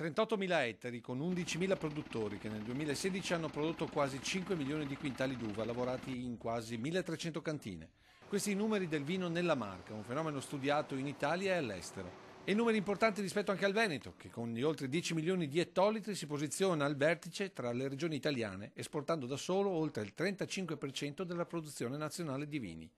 38.000 ettari con 11.000 produttori che nel 2016 hanno prodotto quasi 5 milioni di quintali d'uva lavorati in quasi 1.300 cantine. Questi i numeri del vino nella Marca, un fenomeno studiato in Italia e all'estero. E numeri importanti rispetto anche al Veneto, che con gli oltre 10 milioni di ettolitri si posiziona al vertice tra le regioni italiane, esportando da solo oltre il 35% della produzione nazionale di vini.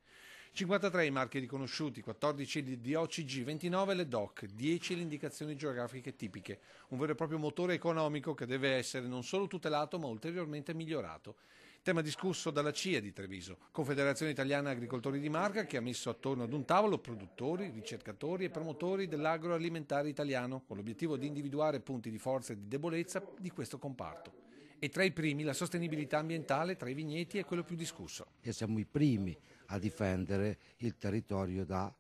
53 i marchi riconosciuti, 14 di OCG, 29 le DOC, 10 le indicazioni geografiche tipiche, un vero e proprio motore economico che deve essere non solo tutelato ma ulteriormente migliorato. Tema discusso dalla CIA di Treviso, Confederazione Italiana Agricoltori di Marca, che ha messo attorno ad un tavolo produttori, ricercatori e promotori dell'agroalimentare italiano, con l'obiettivo di individuare punti di forza e di debolezza di questo comparto. E tra i primi la sostenibilità ambientale tra i vigneti è quello più discusso. E siamo i primi a difendere il territorio da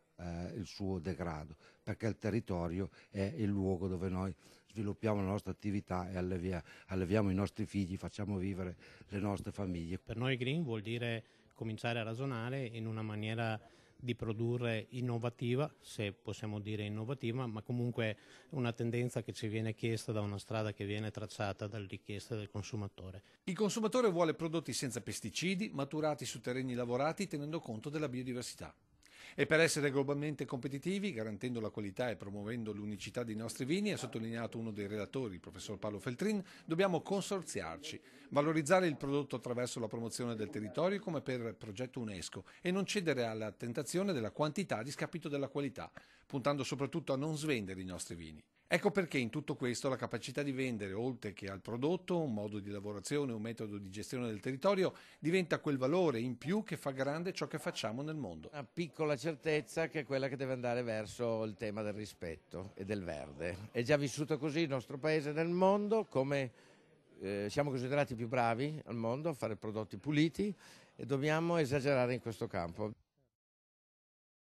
il suo degrado, perché il territorio è il luogo dove noi sviluppiamo la nostra attività e alleviamo i nostri figli, facciamo vivere le nostre famiglie. Per noi green vuol dire cominciare a ragionare in una maniera di produrre innovativa, se possiamo dire innovativa, ma comunque una tendenza che ci viene chiesta da una strada che viene tracciata dalle richieste del consumatore. Il consumatore vuole prodotti senza pesticidi, maturati su terreni lavorati tenendo conto della biodiversità. E per essere globalmente competitivi, garantendo la qualità e promuovendo l'unicità dei nostri vini, ha sottolineato uno dei relatori, il professor Paolo Feltrin, dobbiamo consorziarci, valorizzare il prodotto attraverso la promozione del territorio come per progetto UNESCO e non cedere alla tentazione della quantità a discapito della qualità, puntando soprattutto a non svendere i nostri vini. Ecco perché in tutto questo la capacità di vendere, oltre che al prodotto, un modo di lavorazione, un metodo di gestione del territorio, diventa quel valore in più che fa grande ciò che facciamo nel mondo. Una piccola certezza che è quella che deve andare verso il tema del rispetto e del verde. È già vissuto così il nostro paese nel mondo, come siamo considerati più bravi al mondo a fare prodotti puliti e dobbiamo esagerare in questo campo.